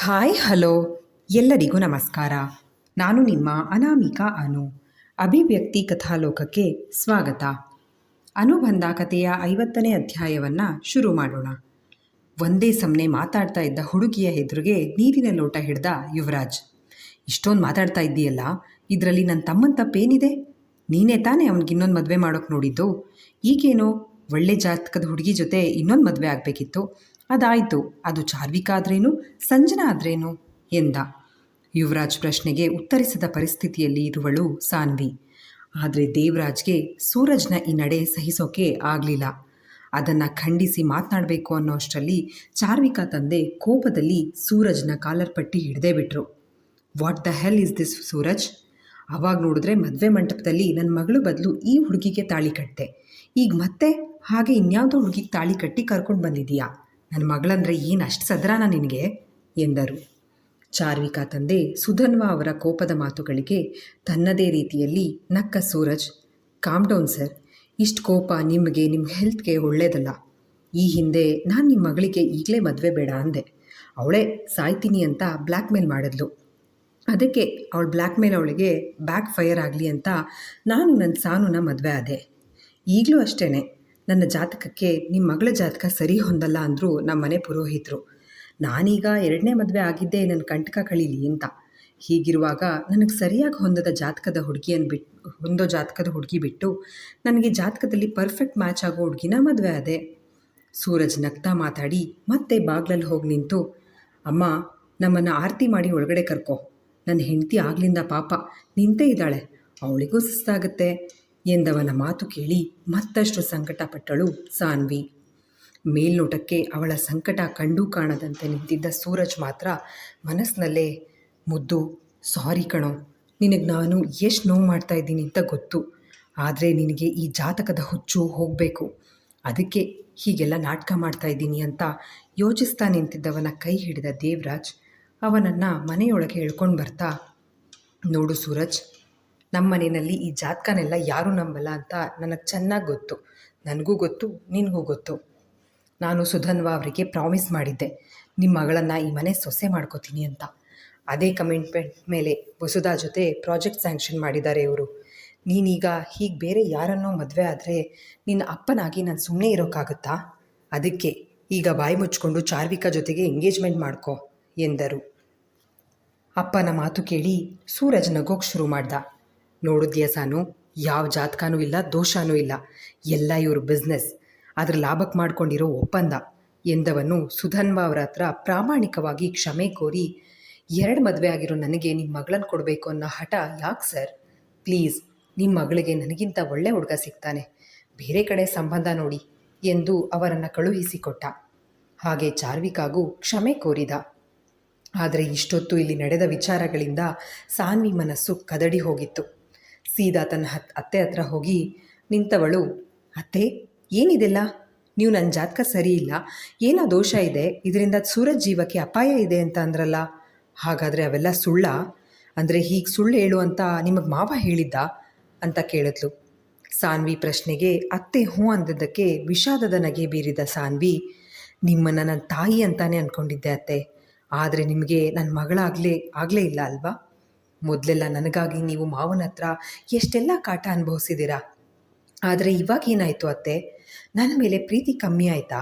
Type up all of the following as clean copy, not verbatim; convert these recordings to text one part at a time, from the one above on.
Hi hello ಎಲ್ಲರಿಗೂ ನಮಸ್ಕಾರ. ನಾನು ನಿಮ್ಮ ಅನಾಮಿಕಾ ಅನು. ಅಭಿವ್ಯಕ್ತಿ ಕಥಾಲೋಕಕ್ಕೆ ಸ್ವಾಗತ. ಅನುಬಂಧ ಕಥೆಯ 50ನೇ ಅಧ್ಯಾಯವನ್ನು ಶುರು ಮಾಡೋಣ. ಒಂದೇ ಸಮನೆ ಮಾತಾಡ್ತಾ ಇದ್ದ ಹುಡುಗಿಯ ಎದುರಿಗೆ ನೀರಿನ ಲೋಟ ಹಿಡ್ದ ಯುವರಾಜ್. ಇಷ್ಟೊಂದು ಮಾತಾಡ್ತಾ ಇದ್ದೀಯಲ್ಲ, ಇದರಲ್ಲಿ ನನ್ನ ತಮ್ಮನ ತಪ್ಪೇನಿದೆ? ನೀನೇ ತಾನೇ ಅವ್ನಿಗೆ ಇನ್ನೊಂದು ಮದುವೆ ಮಾಡೋಕ್ಕೆ ನೋಡಿದ್ದು. ಈಗೇನೋ ಒಳ್ಳೆ ಜಾತಕದ ಹುಡುಗಿ ಜೊತೆ ಇನ್ನೊಂದು ಮದುವೆ ಆಗಬೇಕಿತ್ತು, ಅದಾಯಿತು. ಅದು ಚಾರ್ವಿಕ ಆದ್ರೇನು, ಸಂಜನಾ ಆದ್ರೇನು ಎಂದ. ಯುವರಾಜ್ ಪ್ರಶ್ನೆಗೆ ಉತ್ತರಿಸದ ಪರಿಸ್ಥಿತಿಯಲ್ಲಿ ಇರುವಳು ಸಾನ್ವಿ. ಆದರೆ ದೇವರಾಜ್ಗೆ ಸೂರಜ್ನ ಈ ನಡೆ ಸಹಿಸೋಕೆ ಆಗಲಿಲ್ಲ. ಅದನ್ನು ಖಂಡಿಸಿ ಮಾತನಾಡಬೇಕು ಅನ್ನೋಷ್ಟರಲ್ಲಿ ಚಾರ್ವಿಕಾ ತಂದೆ ಕೋಪದಲ್ಲಿ ಸೂರಜ್ನ ಕಾಲರ್ ಪಟ್ಟಿ ಹಿಡ್ದೇ ಬಿಟ್ರು. What the hell is this Suraj? ಅವಾಗ ನೋಡಿದ್ರೆ ಮದುವೆ ಮಂಟಪದಲ್ಲಿ ನನ್ನ ಮಗಳು ಬದಲು ಈ ಹುಡುಗಿಗೆ ತಾಳಿ ಕಟ್ಟೆ, ಈಗ ಮತ್ತೆ ಹಾಗೆ ಇನ್ಯಾವುದೋ ಹುಡುಗಿಗೆ ತಾಳಿ ಕಟ್ಟಿ ಕರ್ಕೊಂಡು ಬಂದಿದ್ದೀಯಾ? ನನ್ನ ಮಗಳಂದರೆ ಏನು ಅಷ್ಟು ಸದ್ರಾನ ನಿನಗೆ ಎಂದರು. ಚಾರ್ವಿಕಾ ತಂದೆ ಸುಧನ್ವಾ ಅವರ ಕೋಪದ ಮಾತುಗಳಿಗೆ ತನ್ನದೇ ರೀತಿಯಲ್ಲಿ ನಕ್ಕ ಸೂರಜ್. ಕಾಮ್ ಡೌನ್ ಸರ್, ಇಷ್ಟು ಕೋಪ ನಿಮಗೆ ನಿಮ್ಮ ಹೆಲ್ತ್ಗೆ ಒಳ್ಳೆಯದಲ್ಲ. ಈ ಹಿಂದೆ ನಾನು ನಿಮ್ಮ ಮಗಳಿಗೆ ಈಗಲೇ ಮದುವೆ ಬೇಡ ಅಂದೆ. ಅವಳೇ ಸಾಯ್ತೀನಿ ಅಂತ ಬ್ಲ್ಯಾಕ್ ಮೇಲ್ ಮಾಡಿದ್ಲು. ಅದಕ್ಕೆ ಅವಳು ಬ್ಲ್ಯಾಕ್ ಮೇಲ್ ಅವಳಿಗೆ ಬ್ಯಾಕ್ ಫೈರ್ ಆಗಲಿ ಅಂತ ನಾನು ನನ್ನ ಸಾನುನ ಮದುವೆ ಆದೆ. ಈಗಲೂ ಅಷ್ಟೇ, ನನ್ನ ಜಾತಕಕ್ಕೆ ನಿಮ್ಮ ಮಗಳ ಜಾತಕ ಸರಿ ಹೊಂದಲ್ಲ ಅಂದರು ನಮ್ಮ ಮನೆ ಪುರೋಹಿತರು. ನಾನೀಗ 2ನೇ ಮದುವೆ ಆಗಿದ್ದೇ ನನ್ನ ಕಂಟಕ ಕಳೀಲಿ ಅಂತ. ಹೀಗಿರುವಾಗ ನನಗೆ ಸರಿಯಾಗಿ ಹೊಂದೋ ಜಾತಕದ ಹುಡುಗಿ ಬಿಟ್ಟು ನನಗೆ ಜಾತಕದಲ್ಲಿ ಪರ್ಫೆಕ್ಟ್ ಮ್ಯಾಚ್ ಆಗೋ ಹುಡುಗಿನ ಮದುವೆ ಆದೆ. ಸೂರಜ್ ನಗ್ತಾ ಮಾತಾಡಿ ಮತ್ತೆ ಬಾಗ್ಲಲ್ಲಿ ಹೋಗಿ ನಿಂತು, ಅಮ್ಮ, ನಮ್ಮನ್ನು ಆರತಿ ಮಾಡಿ ಒಳಗಡೆ ಕರ್ಕೊ. ನನ್ನ ಹೆಂಡತಿ ಆಗ್ಲಿಂದ ಪಾಪ ನಿಂತೇ ಇದ್ದಾಳೆ, ಅವಳಿಗೂ ಸುಸ್ತಾಗುತ್ತೆ ಎಂದವನ ಮಾತು ಕೇಳಿ ಮತ್ತಷ್ಟು ಸಂಕಟಪಟ್ಟಳು ಸಾನ್ವಿ. ಮೇಲ್ನೋಟಕ್ಕೆ ಅವಳ ಸಂಕಟ ಕಂಡೂ ಕಾಣದಂತೆ ನಿಂತಿದ್ದ ಸೂರಜ್ ಮಾತ್ರ ಮನಸ್ಸಿನಲ್ಲೇ, ಮುದ್ದು, ಸಾರಿ ಕಣೋ, ನಿನಗೆ ನಾನು ಎಷ್ಟು ನೋವು ಮಾಡ್ತಾಯಿದ್ದೀನಿ ಅಂತ ಗೊತ್ತು. ಆದರೆ ನಿನಗೆ ಈ ಜಾತಕದ ಹುಚ್ಚು ಹೋಗಬೇಕು, ಅದಕ್ಕೆ ಹೀಗೆಲ್ಲ ನಾಟಕ ಮಾಡ್ತಾಯಿದ್ದೀನಿ ಅಂತ ಯೋಚಿಸ್ತಾ ನಿಂತಿದ್ದವನ ಕೈ ಹಿಡಿದ ದೇವರಾಜ್ ಅವನನ್ನು ಮನೆಯೊಳಗೆ ಎಳ್ಕೊಂಡು ಬರ್ತಾ, ನೋಡು ಸೂರಜ್, ನಮ್ಮ ಮನೆಯಲ್ಲಿ ಈ ಜಾತಕನೆಲ್ಲ ಯಾರೂ ನಂಬಲ್ಲ ಅಂತ ನನಗೆ ಚೆನ್ನಾಗಿ ಗೊತ್ತು. ನನಗೂ ಗೊತ್ತು, ನಿನಗೂ ಗೊತ್ತು. ನಾನು ಸುಧನ್ವಾ ಅವರಿಗೆ ಪ್ರಾಮಿಸ್ ಮಾಡಿದ್ದೆ, ನಿಮ್ಮ ಮಗಳನ್ನು ಈ ಮನೆ ಸೊಸೆ ಮಾಡ್ಕೋತೀನಿ ಅಂತ. ಅದೇ ಕಮಿಟ್ಮೆಂಟ್ ಮೇಲೆ ವಸುಧಾ ಜೊತೆ ಪ್ರಾಜೆಕ್ಟ್ ಸ್ಯಾಂಕ್ಷನ್ ಮಾಡಿದ್ದಾರೆ ಇವರು. ನೀನೀಗ ಹೀಗೆ ಬೇರೆ ಯಾರನ್ನೋ ಮದುವೆ ಆದರೆ ನಿನ್ನ ಅಪ್ಪನಾಗಿ ನಾನು ಸುಮ್ಮನೆ ಇರೋಕ್ಕಾಗುತ್ತಾ? ಅದಕ್ಕೆ ಈಗ ಬಾಯಿ ಮುಚ್ಕೊಂಡು ಚಾರ್ವಿಕಾ ಜೊತೆಗೆ ಎಂಗೇಜ್ಮೆಂಟ್ ಮಾಡ್ಕೊ ಎಂದರು. ಅಪ್ಪನ ಮಾತು ಕೇಳಿ ಸೂರಜ್ ನಗೋಕ್ಕೆ ಶುರು ಮಾಡ್ದ. ನೋಡಿದ್ಯಾ ಸಾನು, ಯಾವ ಜಾತಕನೂ ಇಲ್ಲ, ದೋಷನೂ ಇಲ್ಲ, ಎಲ್ಲ ಇವರು ಬಿಸ್ನೆಸ್, ಅದರ ಲಾಭಕ್ಕೆ ಮಾಡ್ಕೊಂಡಿರೋ ಒಪ್ಪಂದ ಎಂದವನು ಸುಧನ್ವಾ ಅವರ ಹತ್ರ ಪ್ರಾಮಾಣಿಕವಾಗಿ ಕ್ಷಮೆ ಕೋರಿ, 2 ಮದುವೆ ಆಗಿರೋ ನನಗೆ ನಿಮ್ಮ ಮಗಳನ್ನು ಕೊಡಬೇಕು ಅನ್ನೋ ಹಠ ಯಾಕೆ ಸರ್? ಪ್ಲೀಸ್, ನಿಮ್ಮ ಮಗಳಿಗೆ ನನಗಿಂತ ಒಳ್ಳೆ ಹುಡುಗ ಸಿಗ್ತಾನೆ, ಬೇರೆ ಕಡೆ ಸಂಬಂಧ ನೋಡಿ ಎಂದು ಅವರನ್ನು ಕಳುಹಿಸಿಕೊಟ್ಟ. ಹಾಗೆ ಚಾರ್ವಿಕಾಗೂ ಕ್ಷಮೆ ಕೋರಿದ. ಆದರೆ ಇಷ್ಟೊತ್ತು ಇಲ್ಲಿ ನಡೆದ ವಿಚಾರಗಳಿಂದ ಸಾನ್ವಿ ಮನಸ್ಸು ಕದಡಿ ಹೋಗಿತ್ತು. ಸೀದಾ ತನ್ನ ಅತ್ತೆ ಹತ್ರ ಹೋಗಿ ನಿಂತವಳು, ಅತ್ತೆ, ಏನಿದೆಲ್ಲ? ನೀವು ನನ್ನ ಜಾತಕ ಸರಿ ಇಲ್ಲ, ಏನೋ ದೋಷ ಇದೆ, ಇದರಿಂದ ಸೂರಜ್ ಜೀವಕ್ಕೆ ಅಪಾಯ ಇದೆ ಅಂತ ಅಂದ್ರಲ್ಲ, ಹಾಗಾದರೆ ಅವೆಲ್ಲ ಸುಳ್ಳ? ಅಂದರೆ ಹೀಗೆ ಸುಳ್ಳು ಹೇಳು ಅಂತ ನಿಮಗೆ ಮಾವ ಹೇಳಿದ್ದ ಅಂತ ಕೇಳಿದ್ಲು. ಸಾನ್ವಿ ಪ್ರಶ್ನೆಗೆ ಅತ್ತೆ ಹ್ಞೂ ಅಂದಿದ್ದಕ್ಕೆ ವಿಷಾದದ ನಗೆ ಬೀರಿದ ಸಾನ್ವಿ, ನಿಮ್ಮನ್ನು ನನ್ನ ತಾಯಿ ಅಂತಾನೆ ಅಂದ್ಕೊಂಡಿದ್ದೆ ಅತ್ತೆ, ಆದರೆ ನಿಮಗೆ ನನ್ನ ಆಗಲೇ ಇಲ್ಲ ಅಲ್ವಾ? ಮೊದಲೆಲ್ಲ ನನಗಾಗಿ ನೀವು ಮಾವನ ಹತ್ರ ಎಷ್ಟೆಲ್ಲ ಕಾಟ ಅನುಭವಿಸಿದ್ದೀರಾ, ಆದರೆ ಇವಾಗ ಏನಾಯಿತು ಅತ್ತೆ? ನನ್ನ ಮೇಲೆ ಪ್ರೀತಿ ಕಮ್ಮಿ ಆಯಿತಾ?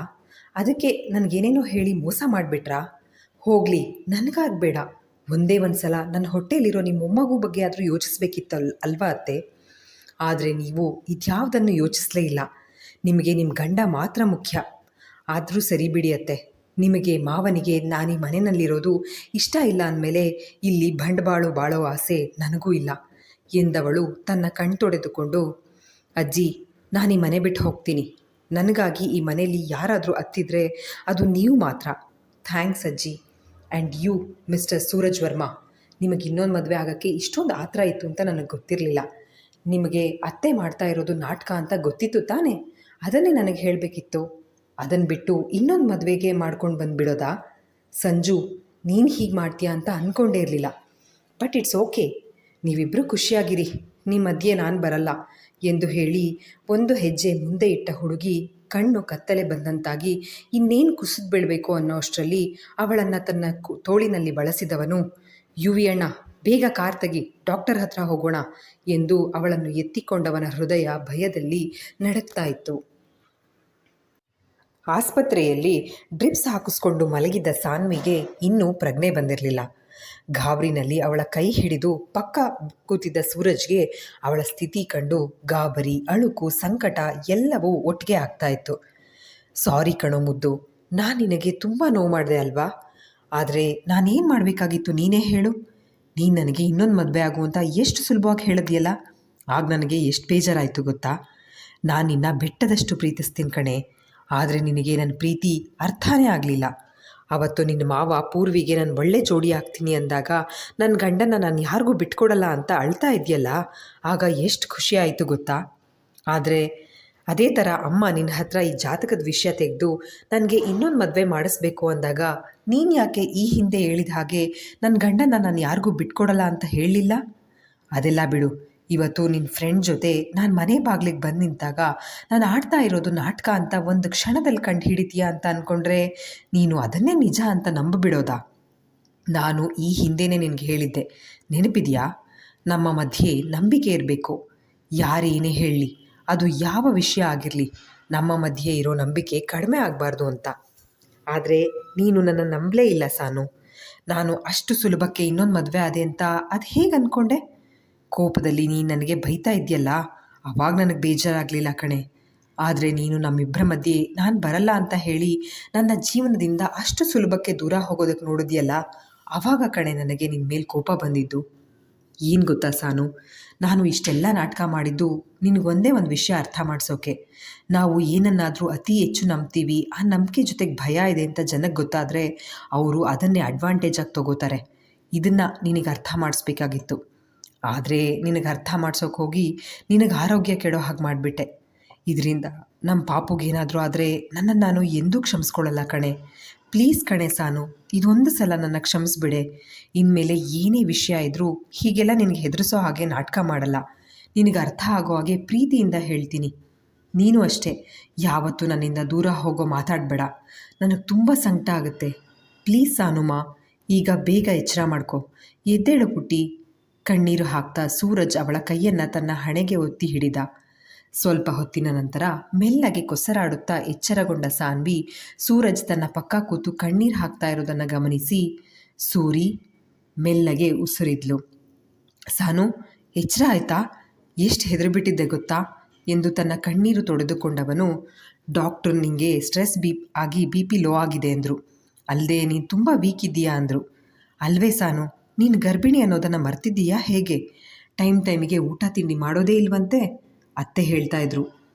ಅದಕ್ಕೆ ನನಗೇನೇನೋ ಹೇಳಿ ಮೋಸ ಮಾಡಿಬಿಟ್ರಾ? ಹೋಗಲಿ, ನನಗಾಗಬೇಡ, ಒಂದೇ ಒಂದು ಸಲ ನನ್ನ ಹೊಟ್ಟೆಯಲ್ಲಿರೋ ನಿಮ್ಮ ಮೊಮ್ಮಗು ಬಗ್ಗೆ ಆದರೂ ಯೋಚಿಸ್ಬೇಕಿತ್ತಲ್ಲ ಅಲ್ವಾ ಅತ್ತೆ? ಆದರೆ ನೀವು ಇದ್ಯಾವುದನ್ನು ಯೋಚಿಸಲೇ ಇಲ್ಲ. ನಿಮಗೆ ನಿಮ್ಮ ಗಂಡ ಮಾತ್ರ ಮುಖ್ಯ. ಆದರೂ ಸರಿ ಬಿಡಿ ಅತ್ತೆ, ನಿಮಗೆ ಮಾವನಿಗೆ ನಾನು ಈ ಮನೆಯಲ್ಲಿರೋದು ಇಷ್ಟ ಇಲ್ಲ ಅಂದಮೇಲೆ ಇಲ್ಲಿ ಬಾಳೋ ಆಸೆ ನನಗೂ ಇಲ್ಲ ಎಂದವಳು ತನ್ನ ಕಣ್ತೊಡೆದುಕೊಂಡು, ಅಜ್ಜಿ, ನಾನು ಈ ಮನೆ ಬಿಟ್ಟು ಹೋಗ್ತೀನಿ. ನನಗಾಗಿ ಈ ಮನೆಯಲ್ಲಿ ಯಾರಾದರೂ ಅತ್ತಿದ್ರೆ ಅದು ನೀವು ಮಾತ್ರ. ಥ್ಯಾಂಕ್ಸ್ ಅಜ್ಜಿ. And you mister Suraj Varma, ನಿಮಗೆ ಇನ್ನೊಂದು ಮದುವೆ ಆಗೋಕ್ಕೆ ಇಷ್ಟೊಂದು ಆತರ ಇತ್ತು ಅಂತ ನನಗೆ ಗೊತ್ತಿರಲಿಲ್ಲ. ನಿಮಗೆ ಅತ್ತೆ ಮಾಡ್ತಾ ಇರೋದು ನಾಟಕ ಅಂತ ಗೊತ್ತಿತ್ತು ತಾನೇ? ಅದನ್ನೇ ನನಗೆ ಹೇಳಬೇಕಿತ್ತು. ಅದನ್ನು ಬಿಟ್ಟು ಇನ್ನೊಂದು ಮದುವೆಗೆ ಮಾಡ್ಕೊಂಡು ಬಂದುಬಿಡೋದಾ? ಸಂಜು, ನೀನು ಹೀಗೆ ಮಾಡ್ತೀಯಾ ಅಂತ ಅಂದ್ಕೊಂಡೇ ಇರಲಿಲ್ಲ. ಬಟ್ ಇಟ್ಸ್ ಓಕೆ, ನೀವಿಬ್ಬರೂ ಖುಷಿಯಾಗಿರಿ, ನಿಮ್ಮ ಮಧ್ಯೆ ನಾನು ಬರಲ್ಲ ಎಂದು ಹೇಳಿ ಒಂದು ಹೆಜ್ಜೆ ಮುಂದೆ ಇಟ್ಟ ಹುಡುಗಿ ಕಣ್ಣು ಕತ್ತಲೆ ಬಂದಂತಾಗಿ ಇನ್ನೇನು ಕುಸಿದು ಬೀಳಬೇಕು ಅನ್ನೋ ಅಷ್ಟರಲ್ಲಿ ಅವಳನ್ನು ತನ್ನ ತೋಳಿನಲ್ಲಿ ಬಳಸಿದವನು, ಯುವಿ ಅಣ್ಣ, ಬೇಗ ಕಾರ್ ತೆಗಿ, ಡಾಕ್ಟರ್ ಹತ್ರ ಹೋಗೋಣ ಎಂದು ಅವಳನ್ನು ಎತ್ತಿಕೊಂಡವನ ಹೃದಯ ಭಯದಲ್ಲಿ ನಡುಗ್ತಾ ಇತ್ತು. ಆಸ್ಪತ್ರೆಯಲ್ಲಿ ಡ್ರಿಪ್ಸ್ ಹಾಕಿಸ್ಕೊಂಡು ಮಲಗಿದ್ದ ಸಾನ್ವಿಗೆ ಇನ್ನೂ ಪ್ರಜ್ಞೆ ಬಂದಿರಲಿಲ್ಲ. ಗಾಬರಿನಲ್ಲಿ ಅವಳ ಕೈ ಹಿಡಿದು ಪಕ್ಕ ಕೂತಿದ್ದ ಸೂರಜ್ಗೆ ಅವಳ ಸ್ಥಿತಿ ಕಂಡು ಗಾಬರಿ, ಅಳುಕು, ಸಂಕಟ ಎಲ್ಲವೂ ಒಟ್ಟಿಗೆ ಆಗ್ತಾ ಇತ್ತು. ಸಾರಿ ಕಣೋ ಮುದ್ದು, ನಾನು ನಿನಗೆ ತುಂಬ ನೋವು ಮಾಡಿದೆ ಅಲ್ವಾ? ಆದರೆ ನಾನೇನು ಮಾಡಬೇಕಾಗಿತ್ತು ನೀನೇ ಹೇಳು. ನೀನು ನನಗೆ ಇನ್ನೊಂದು ಮದುವೆ ಆಗುವಂತ ಎಷ್ಟು ಸುಲಭವಾಗಿ ಹೇಳಿದ್ಯಲ್ಲ, ಆಗ ನನಗೆ ಎಷ್ಟು ಬೇಜಾರಾಯಿತು ಗೊತ್ತಾ? ನಾನು ನಿನ್ನ ಬೆಟ್ಟದಷ್ಟು ಪ್ರೀತಿಸ್ತೀನಿ ಕಣೆ, ಆದರೆ ನಿನಗೆ ನನ್ನ ಪ್ರೀತಿ ಅರ್ಥನೇ ಆಗಲಿಲ್ಲ. ಅವತ್ತು ನಿನ್ನ ಮಾವ ಪೂರ್ವಿಗೆ ನಾನು ಒಳ್ಳೆ ಜೋಡಿ ಆಗ್ತೀನಿ ಅಂದಾಗ ನನ್ನ ಗಂಡನ ನಾನು ಯಾರಿಗೂ ಬಿಟ್ಕೊಡಲ್ಲ ಅಂತ ಅಳ್ತಾ ಇದೆಯಲ್ಲ, ಆಗ ಎಷ್ಟು ಖುಷಿ ಆಯಿತು ಗೊತ್ತಾ? ಆದರೆ ಅದೇ ಥರ ಅಮ್ಮ ನಿನ್ನ ಹತ್ರ ಈ ಜಾತಕದ ವಿಷಯ ತೆಗೆದು ನನಗೆ ಇನ್ನೊಂದು ಮದುವೆ ಮಾಡಿಸ್ಬೇಕು ಅಂದಾಗ ನೀನು ಯಾಕೆ ಈ ಹಿಂದೆ ಹೇಳಿದ ಹಾಗೆ ನನ್ನ ಗಂಡನ ನಾನು ಯಾರಿಗೂ ಬಿಟ್ಕೊಡಲ್ಲ ಅಂತ ಹೇಳಲಿಲ್ಲ? ಅದೆಲ್ಲ ಬಿಡು. ಇವತ್ತು ನಿನ್ನ ಫ್ರೆಂಡ್ ಜೊತೆ ನಾನು ಮನೆ ಬಾಗಿಲಿಗೆ ಬಂದು ನಿಂತಾಗ ನಾನು ಆಡ್ತಾ ಇರೋದು ನಾಟಕ ಅಂತ ಒಂದು ಕ್ಷಣದಲ್ಲಿ ಕಂಡು ಹಿಡಿತೀಯ ಅಂತ ಅಂದ್ಕೊಂಡ್ರೆ ನೀನು ಅದನ್ನೇ ನಿಜ ಅಂತ ನಂಬಿಬಿಡೋದಾ? ನಾನು ಈ ಹಿಂದೆಯೇ ನಿನಗೆ ಹೇಳಿದ್ದೆ, ನೆನಪಿದೆಯಾ? ನಮ್ಮ ಮಧ್ಯೆ ನಂಬಿಕೆ ಇರಬೇಕು. ಯಾರೇನೇ ಹೇಳಲಿ, ಅದು ಯಾವ ವಿಷಯ ಆಗಿರಲಿ, ನಮ್ಮ ಮಧ್ಯೆ ಇರೋ ನಂಬಿಕೆ ಕಡಿಮೆ ಆಗಬಾರ್ದು ಅಂತ. ಆದರೆ ನೀನು ನನ್ನ ನಂಬಲೇ ಇಲ್ಲ ಸಾನು. ನಾನು ಅಷ್ಟು ಸುಲಭಕ್ಕೆ ಇನ್ನೊಂದು ಮದುವೆ ಆದೆ ಅಂತ ಅದು ಹೇಗೆ ಅಂದ್ಕೊಂಡೆ? ಕೋಪದಲ್ಲಿ ನೀನು ನನಗೆ ಬೈತಾ ಇದೆಯಲ್ಲ, ಆವಾಗ ನನಗೆ ಬೇಜಾರಾಗಲಿಲ್ಲ ಕಣೆ. ಆದರೆ ನೀನು ನಮ್ಮಿಬ್ಬರ ಮಧ್ಯೆ ನಾನು ಬರಲ್ಲ ಅಂತ ಹೇಳಿ ನನ್ನ ಜೀವನದಿಂದ ಅಷ್ಟು ಸುಲಭಕ್ಕೆ ದೂರ ಹೋಗೋದಕ್ಕೆ ನೋಡಿದ್ಯಲ್ಲ, ಆವಾಗ ಕಣೆ ನನಗೆ ನಿನ್ನ ಮೇಲೆ ಕೋಪ ಬಂದಿದ್ದು. ಏನು ಗೊತ್ತಾ ಸಾನು, ನಾನು ಇಷ್ಟೆಲ್ಲ ನಾಟಕ ಮಾಡಿದ್ದು ನಿನಗೊಂದೇ ಒಂದು ವಿಷಯ ಅರ್ಥ ಮಾಡಿಸೋಕೆ. ನಾವು ಏನನ್ನಾದರೂ ಅತಿ ಹೆಚ್ಚು ನಂಬ್ತೀವಿ, ಆ ನಂಬಿಕೆ ಜೊತೆಗೆ ಭಯ ಇದೆ ಅಂತ ಜನಕ್ಕೆ ಗೊತ್ತಾದರೆ ಅವರು ಅದನ್ನೇ ಅಡ್ವಾಂಟೇಜಾಗಿ ತಗೋತಾರೆ. ಇದನ್ನು ನಿನಗೆ ಅರ್ಥ ಮಾಡಿಸ್ಬೇಕಾಗಿತ್ತು. ಆದರೆ ನಿನಗೆ ಅರ್ಥ ಮಾಡ್ಸೋಕೆ ಹೋಗಿ ನಿನಗೆ ಆರೋಗ್ಯ ಕೆಡೋ ಹಾಗೆ ಮಾಡಿಬಿಟ್ಟೆ. ಇದರಿಂದ ನಮ್ಮ ಪಾಪುಗೇನಾದರೂ ಆದರೆ ನನ್ನನ್ನು ನಾನು ಎಂದೂ ಕ್ಷಮಿಸ್ಕೊಳ್ಳಲ್ಲ ಕಣೆ. ಪ್ಲೀಸ್ ಕಣೆ ಸಾನು, ಇದೊಂದು ಸಲ ನನ್ನ ಕ್ಷಮಿಸ್ಬಿಡೆ. ಇನ್ಮೇಲೆ ಏನೇ ವಿಷಯ ಇದ್ದರೂ ಹೀಗೆಲ್ಲ ನಿನಗೆ ಹೆದರಿಸೋ ಹಾಗೆ ನಾಟಕ ಮಾಡಲ್ಲ. ನಿನಗೆ ಅರ್ಥ ಆಗೋ ಹಾಗೆ ಪ್ರೀತಿಯಿಂದ ಹೇಳ್ತೀನಿ. ನೀನು ಅಷ್ಟೇ, ಯಾವತ್ತೂ ನನ್ನಿಂದ ದೂರ ಹೋಗೋ ಮಾತಾಡಬೇಡ. ನನಗೆ ತುಂಬ ಸಂಕಟ ಆಗುತ್ತೆ. ಪ್ಲೀಸ್ ಸಾನುಮ್ಮ, ಈಗ ಬೇಗ ಎಚ್ಚರ ಮಾಡ್ಕೊ, ಎದ್ದೇಳು ಪುಟ್ಟಿ. ಕಣ್ಣೀರು ಹಾಕ್ತಾ ಸೂರಜ್ ಅವಳ ಕೈಯನ್ನು ತನ್ನ ಹಣೆಗೆ ಒತ್ತಿ ಹಿಡಿದ. ಸ್ವಲ್ಪ ಹೊತ್ತಿನ ನಂತರ ಮೆಲ್ಲಗೆ ಕೊಸರಾಡುತ್ತಾ ಎಚ್ಚರಗೊಂಡ ಸಾನ್ವಿ ಸೂರಜ್ ತನ್ನ ಪಕ್ಕ ಕೂತು ಕಣ್ಣೀರು ಹಾಕ್ತಾ ಇರೋದನ್ನು ಗಮನಿಸಿ ಸೂರಿ ಮೆಲ್ಲಗೆ ಉಸಿರಿದ್ಲು. ಸಾನು, ಎಚ್ಚರ ಆಯ್ತಾ? ಎಷ್ಟು ಹೆದರಿಬಿಟ್ಟಿದ್ದೆ ಗೊತ್ತಾ ಎಂದು ತನ್ನ ಕಣ್ಣೀರು ತೊಡೆದುಕೊಂಡವನು, ಡಾಕ್ಟ್ರು ನಿಂಗೆ ಸ್ಟ್ರೆಸ್ ಆಗಿ BP ಲೋ ಆಗಿದೆ ಅಂದರು. ಅಲ್ಲದೆ ನೀನು ತುಂಬ ವೀಕ್ ಇದ್ದೀಯಾ ಅಂದರು. ಅಲ್ವೇ ಸಾನು, ನೀನು ಗರ್ಭಿಣಿ ಅನ್ನೋದನ್ನು ಮರ್ತಿದ್ದೀಯಾ ಹೇಗೆ? ಟೈಮಿಗೆ ಊಟ ತಿಂಡಿ ಮಾಡೋದೇ ಇಲ್ವಂತೆ ಅತ್ತೆ ಹೇಳ್ತಾ ಇದ್ರು.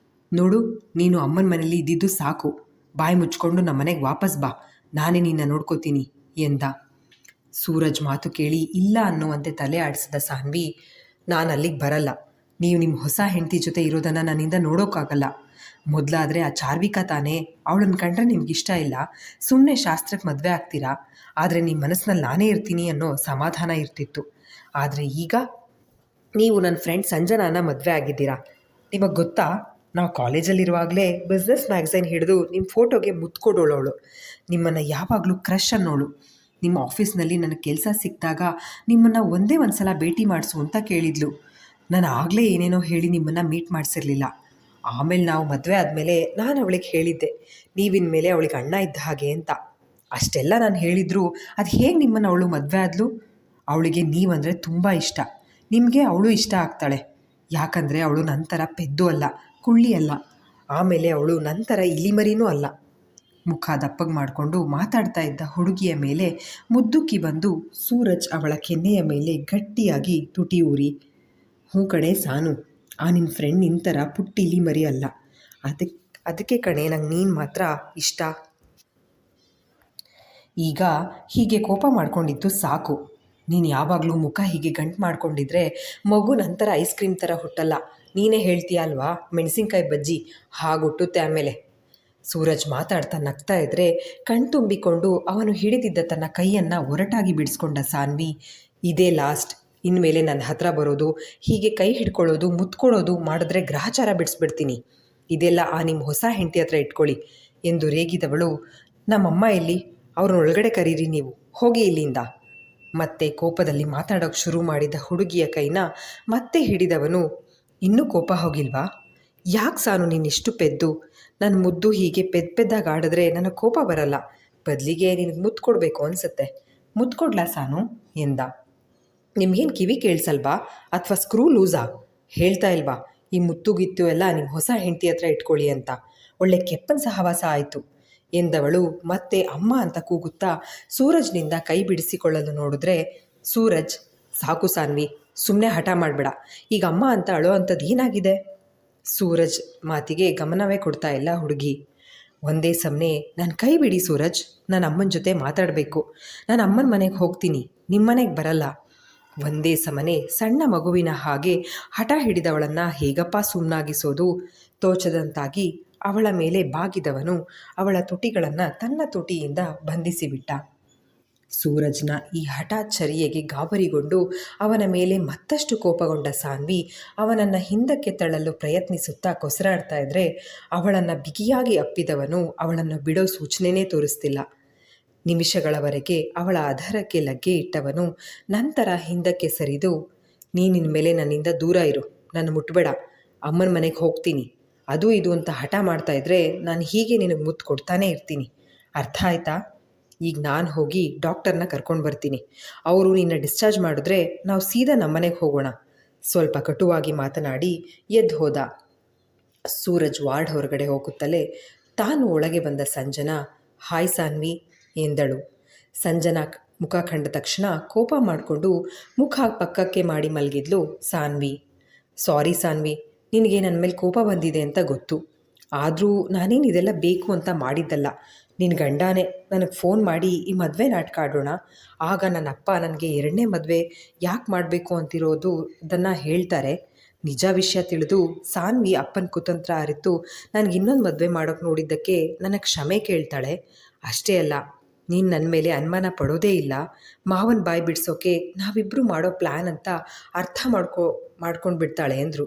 ನೋಡು, ನೀನು ಅಮ್ಮನ ಮನೇಲಿ ಇದ್ದಿದ್ದು ಸಾಕು, ಬಾಯಿ ಮುಚ್ಕೊಂಡು ನಮ್ಮ ಮನೆಗೆ ವಾಪಸ್ ಬಾ, ನಾನೇ ನಿನ್ನ ನೋಡ್ಕೋತೀನಿ ಎಂದ. ಸೂರಜ್ ಮಾತು ಕೇಳಿ ಇಲ್ಲ ಅನ್ನುವಂತೆ ತಲೆ ಆಡಿಸಿದ ಸಾನ್ವಿ, ನಾನು ಅಲ್ಲಿಗೆ ಬರಲ್ಲ. ನೀವು ನಿಮ್ಮ ಹೊಸ ಹೆಂಡತಿ ಜೊತೆ ಇರೋದನ್ನು ನನ್ನಿಂದ ನೋಡೋಕ್ಕಾಗಲ್ಲ. ಮೊದಲಾದರೆ ಆ ಚಾರ್ವಿಕಾ ತಾನೇ, ಅವಳನ್ನು ಕಂಡ್ರೆ ನಿಮಗಿಷ್ಟ ಇಲ್ಲ, ಸುಮ್ಮನೆ ಶಾಸ್ತ್ರಕ್ಕೆ ಮದುವೆ ಆಗ್ತೀರಾ. ಆದರೆ ನಿಮ್ಮ ಮನಸ್ಸಿನಲ್ಲಿ ನಾನೇ ಇರ್ತೀನಿ ಅನ್ನೋ ಸಮಾಧಾನ ಇರ್ತಿತ್ತು. ಆದರೆ ಈಗ ನೀವು ನನ್ನ ಫ್ರೆಂಡ್ ಸಂಜನಾನ ಮದುವೆ ಆಗಿದ್ದೀರಾ. ನಿಮಗೆ ಗೊತ್ತಾ, ನಾವು ಕಾಲೇಜಲ್ಲಿರುವಾಗಲೇ ಬಿಸ್ನೆಸ್ ಮ್ಯಾಗಝೈನ್ ಹಿಡಿದು ನಿಮ್ಮ ಫೋಟೋಗೆ ಮುತ್ಕೊಡೋಳವಳು. ನಿಮ್ಮನ್ನು ಯಾವಾಗಲೂ ಕ್ರಶ್ ಅನ್ನೋಳು. ನಿಮ್ಮ ಆಫೀಸ್ನಲ್ಲಿ ನನಗೆ ಕೆಲಸ ಸಿಕ್ಕಿದಾಗ ನಿಮ್ಮನ್ನು ಒಂದೇ ಒಂದು ಸಲ ಭೇಟಿ ಮಾಡಿಸು ಅಂತ ಕೇಳಿದ್ಲು. ನಾನು ಆಗಲೇ ಏನೇನೋ ಹೇಳಿ ನಿಮ್ಮನ್ನು ಮೀಟ್ ಮಾಡಿಸಿರಲಿಲ್ಲ. ಆಮೇಲೆ ನಾವು ಮದುವೆ ಆದಮೇಲೆ ನಾನು ಅವಳಿಗೆ ಹೇಳಿದ್ದೆ, ನೀವಿನ ಮೇಲೆ ಅವಳಿಗೆ ಅಣ್ಣ ಇದ್ದ ಹಾಗೆ ಅಂತ. ಅಷ್ಟೆಲ್ಲ ನಾನು ಹೇಳಿದ್ರು ಅದು ಹೇಗೆ ನಿಮ್ಮನ್ನು ಅವಳು ಮದುವೆ ಆದಳು? ಅವಳಿಗೆ ನೀವಂದರೆ ತುಂಬ ಇಷ್ಟ. ನಿಮಗೆ ಅವಳು ಇಷ್ಟ ಆಗ್ತಾಳೆ. ಯಾಕಂದರೆ ಅವಳು ನಂತರ ಪೆದ್ದು ಅಲ್ಲ, ಕುಳ್ಳಿ ಅಲ್ಲ. ಆಮೇಲೆ ಅವಳು ನಂತರ ಇಲಿಮರಿನೂ ಅಲ್ಲ. ಮುಖ ದಪ್ಪಗೆ ಮಾಡಿಕೊಂಡು ಮಾತಾಡ್ತಾ ಇದ್ದ ಹುಡುಗಿಯ ಮೇಲೆ ಮುದ್ದುಕ್ಕಿ ಬಂದು ಸೂರಜ್ ಅವಳ ಕೆನ್ನೆಯ ಮೇಲೆ ಗಟ್ಟಿಯಾಗಿ ತುಟಿ ಊರಿ, ಹ್ಞೂ ಕಣೆ ಸಾನು, ಆ ನಿನ್ನ ಫ್ರೆಂಡ್ ನಿಂತರ ಪುಟ್ಟ ಇಲಿಮರಿ ಅಲ್ಲ. ಅದಕ್ಕೆ ಕಣೆ ನಂಗೆ ನೀನು ಮಾತ್ರ ಇಷ್ಟ. ಈಗ ಹೀಗೆ ಕೋಪ ಮಾಡ್ಕೊಂಡಿದ್ದು ಸಾಕು. ನೀನು ಯಾವಾಗಲೂ ಮುಖ ಹೀಗೆ ಗಂಟು ಮಾಡ್ಕೊಂಡಿದ್ರೆ ಮಗು ನಂತರ ಐಸ್ ಕ್ರೀಮ್ ಥರ ಹುಟ್ಟಲ್ಲ. ನೀನೇ ಹೇಳ್ತೀಯ ಅಲ್ವಾ, ಮೆಣಸಿನ್ಕಾಯಿ ಬಜ್ಜಿ ಹಾಗುಟ್ಟುತ್ತೆ ಆಮೇಲೆ. ಸೂರಜ್ ಮಾತಾಡ್ತಾ ನಗ್ತಾ ಇದ್ದರೆ ಕಣ್ತುಂಬಿಕೊಂಡು ಅವನು ಹಿಡಿದಿದ್ದ ತನ್ನ ಕೈಯನ್ನು ಒರಟಾಗಿ ಬಿಡಿಸ್ಕೊಂಡ ಸಾನ್ವಿ, ಇದೇ ಲಾಸ್ಟ್. ಇನ್ಮೇಲೆ ನನ್ನ ಹತ್ರ ಬರೋದು, ಹೀಗೆ ಕೈ ಹಿಡ್ಕೊಳ್ಳೋದು, ಮುತ್ಕೊಳ್ಳೋದು ಮಾಡಿದ್ರೆ ಗ್ರಹಚಾರ ಬಿಡಿಸ್ಬಿಡ್ತೀನಿ. ಇದೆಲ್ಲ ಆ ನಿಮ್ಮ ಹೊಸ ಹೆಂಡತಿ ಹತ್ರ ಇಟ್ಕೊಳ್ಳಿ ಎಂದು ರೇಗಿದವಳು, ನಮ್ಮಮ್ಮ ಎಲ್ಲಿ? ಅವ್ರನ್ನ ಒಳಗಡೆ ಕರೀರಿ ನೀವು, ಹೋಗಿ ಇಲ್ಲಿಂದ. ಮತ್ತೆ ಕೋಪದಲ್ಲಿ ಮಾತಾಡೋಕ್ಕೆ ಶುರು ಮಾಡಿದ ಹುಡುಗಿಯ ಕೈನ ಮತ್ತೆ ಹಿಡಿದವನು, ಇನ್ನೂ ಕೋಪ ಹೋಗಿಲ್ವಾ? ಯಾಕೆ ಸಾನು ನೀನಿಷ್ಟು ಪೆದ್ದು? ನನ್ನ ಮುದ್ದು ಹೀಗೆ ಪೆದ್ದಾಗಿ ಆಡಿದ್ರೆ ನನಗೆ ಕೋಪ ಬರಲ್ಲ, ಬದಲಿಗೆ ನಿನಗೆ ಮುತ್ತು ಕೊಡಬೇಕು ಅನಿಸುತ್ತೆ. ಮುತ್ತು ಕೊಡ್ಲಾ ಸಾನು ಎಂದ. ನಿಮ್ಗೇನು ಕಿವಿ ಕೇಳಿಸಲ್ವಾ ಅಥವಾ ಸ್ಕ್ರೂ ಲೂಸಾ? ಹೇಳ್ತಾ ಇಲ್ವಾ ಈ ಮುತ್ತುಗಿತ್ತು ಎಲ್ಲ ನಿಮ್ಮ ಹೊಸ ಹೆಂಡತಿ ಹತ್ರ ಇಟ್ಕೊಳ್ಳಿ ಅಂತ? ಒಳ್ಳೆ ಕೆಪ್ಪನ ಸಹವಾಸ ಆಯಿತು ಎಂದವಳು ಮತ್ತೆ ಅಮ್ಮ ಅಂತ ಕೂಗುತ್ತಾ ಸೂರಜ್ನಿಂದ ಕೈ ಬಿಡಿಸಿಕೊಳ್ಳಲು ನೋಡಿದ್ರೆ, ಸೂರಜ್, ಸಾಕು ಸಾನ್ವಿ, ಸುಮ್ಮನೆ ಹಠ ಮಾಡಬೇಡ, ಈಗ ಅಮ್ಮ ಅಂತ ಅಳೋ ಅಂಥದ್ದು ಏನಾಗಿದೆ? ಸೂರಜ್ ಮಾತಿಗೆ ಗಮನವೇ ಕೊಡ್ತಾ ಇಲ್ಲ ಹುಡುಗಿ. ಒಂದೇ ಸಮನೆ, ನನ್ನ ಕೈ ಬಿಡಿ ಸೂರಜ್, ನಾನು ಅಮ್ಮನ ಜೊತೆ ಮಾತಾಡಬೇಕು, ನಾನು ಅಮ್ಮನ ಮನೆಗೆ ಹೋಗ್ತೀನಿ, ನಿಮ್ಮ ಮನೆಗೆ ಬರಲ್ಲ. ಒಂದೇ ಸಮನೆ ಸಣ್ಣ ಮಗುವಿನ ಹಾಗೆ ಹಠ ಹಿಡಿದವಳನ್ನು ಹೇಗಪ್ಪ ಸುಮ್ಮನಾಗಿಸೋದು ತೋಚದಂತಾಗಿ ಅವಳ ಮೇಲೆ ಬಾಗಿದವನು ಅವಳ ತುಟಿಗಳನ್ನು ತನ್ನ ತುಟಿಯಿಂದ ಬಂಧಿಸಿಬಿಟ್ಟ. ಸೂರಜ್ನ ಈ ಹಠಾತ್ ಚರ್ಯೆಗೆ ಗಾಬರಿಗೊಂಡು ಅವನ ಮೇಲೆ ಮತ್ತಷ್ಟು ಕೋಪಗೊಂಡ ಸಾನ್ವಿ ಅವನನ್ನು ಹಿಂದಕ್ಕೆ ತಳ್ಳಲು ಪ್ರಯತ್ನಿಸುತ್ತಾ ಕೊಸರಾಡ್ತಾ ಇದ್ದರೆ ಅವಳನ್ನು ಬಿಗಿಯಾಗಿ ಅಪ್ಪಿದವನು ಅವಳನ್ನು ಬಿಡೋ ಸೂಚನೆಯೇ ತೋರಿಸ್ತಿಲ್ಲ. ನಿಮಿಷಗಳವರೆಗೆ ಅವಳ ಅಧರಕ್ಕೆ ಲಗ್ಗೆ ಇಟ್ಟವನು ನಂತರ ಹಿಂದಕ್ಕೆ ಸರಿದು, ನೀನಿನ ಮೇಲೆ ನನ್ನಿಂದ ದೂರ ಇರು, ನಾನು ಮುಟ್ಬೇಡ, ಅಮ್ಮನ ಮನೆಗೆ ಹೋಗ್ತೀನಿ, ಅದು ಇದು ಅಂತ ಹಠ ಮಾಡ್ತಾ ಇದ್ರೆ ನಾನು ಹೀಗೆ ನಿನಗೆ ಮುತ್ತು ಕೊಡ್ತಾನೇ ಇರ್ತೀನಿ, ಅರ್ಥ ಆಯ್ತಾ? ಈಗ ನಾನು ಹೋಗಿ ಡಾಕ್ಟರ್ನ ಕರ್ಕೊಂಡು ಬರ್ತೀನಿ, ಅವರು ನಿನ್ನ ಡಿಸ್ಚಾರ್ಜ್ ಮಾಡಿದ್ರೆ ನಾವು ಸೀದಾ ನಮ್ಮನೆಗೆ ಹೋಗೋಣ. ಸ್ವಲ್ಪ ಕಟುವಾಗಿ ಮಾತನಾಡಿ ಎದ್ದು ಹೋದ. ಸೂರಜ್ ವಾರ್ಡ್ ಹೊರಗಡೆ ಹೋಗುತ್ತಲೇ ತಾನು ಒಳಗೆ ಬಂದ ಸಂಜನಾ, ಹಾಯ್ ಸಾನ್ವಿ ಎಂದಳು. ಸಂಜನಾ ಮುಖ ಕಂಡ ತಕ್ಷಣ ಕೋಪ ಮಾಡಿಕೊಂಡು ಮುಖ ಪಕ್ಕಕ್ಕೆ ಮಾಡಿ ಮಲಗಿದ್ಲು ಸಾನ್ವಿ. ಸಾರಿ ಸಾನ್ವಿ, ನಿನಗೆ ನನ್ನ ಮೇಲೆ ಕೋಪ ಬಂದಿದೆ ಅಂತ ಗೊತ್ತು, ಆದರೂ ನಾನೇನು ಇದೆಲ್ಲ ಬೇಕು ಅಂತ ಮಾಡಿದ್ದಲ್ಲ. ನಿನ್ನ ಗಂಡನೇ ನನಗೆ ಫೋನ್ ಮಾಡಿ ಈ ಮದುವೆ ನಾಟಕ ಆಡೋಣ, ಆಗ ನನ್ನ ಅಪ್ಪ ನನಗೆ 2ನೇ ಮದುವೆ ಯಾಕೆ ಮಾಡಬೇಕು ಅಂತಿರೋದು ಅದನ್ನು ಹೇಳ್ತಾರೆ. ನಿಜ ವಿಷಯ ತಿಳಿದು ಸಾನ್ವಿ ಅಪ್ಪನ ಕುತಂತ್ರ ಅರಿತು ನನಗೆ ಇನ್ನೊಂದು ಮದುವೆ ಮಾಡೋಕ್ಕೆ ನೋಡಿದ್ದಕ್ಕೆ ನನಗೆ ಕ್ಷಮೆ ಕೇಳ್ತಾಳೆ. ಅಷ್ಟೇ ಅಲ್ಲ, ನೀನು ನನ್ನ ಮೇಲೆ ಅನುಮಾನ ಪಡೋದೇ ಇಲ್ಲ, ಮಾವನ ಬಾಯಿ ಬಿಡಿಸೋಕೆ ನಾವಿಬ್ಬರು ಮಾಡೋ ಪ್ಲ್ಯಾನ್ ಅಂತ ಅರ್ಥ ಮಾಡ್ಕೊಂಡು ಬಿಡ್ತಾಳೆ ಅಂದರು.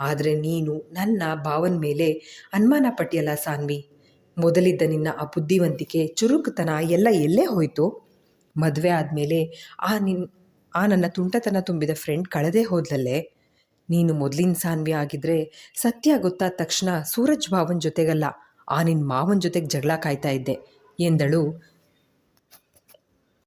ಆದರೆ ನೀನು ನನ್ನ ಭಾವನ ಮೇಲೆ ಅನುಮಾನ ಪಟ್ಟಿಯಲ್ಲ ಸಾನ್ವಿ. ಮೊದಲಿದ್ದ ನಿನ್ನ ಆ ಬುದ್ಧಿವಂತಿಕೆ, ಚುರುಕುತನ ಎಲ್ಲ ಎಲ್ಲೇ ಹೋಯಿತು? ಮದುವೆ ಆದಮೇಲೆ ಆ ನನ್ನ ತುಂಟತನ ತುಂಬಿದ ಫ್ರೆಂಡ್ ಕಳೆದೇ ಹೋದ್ಲಲ್ಲೇ. ನೀನು ಮೊದಲಿನ ಸಾನ್ವಿ ಆಗಿದ್ದರೆ ಸತ್ಯ ಗೊತ್ತಾದ ತಕ್ಷಣ ಸೂರಜ್ ಭಾವನ ಜೊತೆಗಲ್ಲ, ಆ ನಿನ್ನ ಮಾವನ ಜೊತೆಗೆ ಜಗಳ ಕಾಯ್ತಾ ಇದ್ದೆ ಎಂದಳು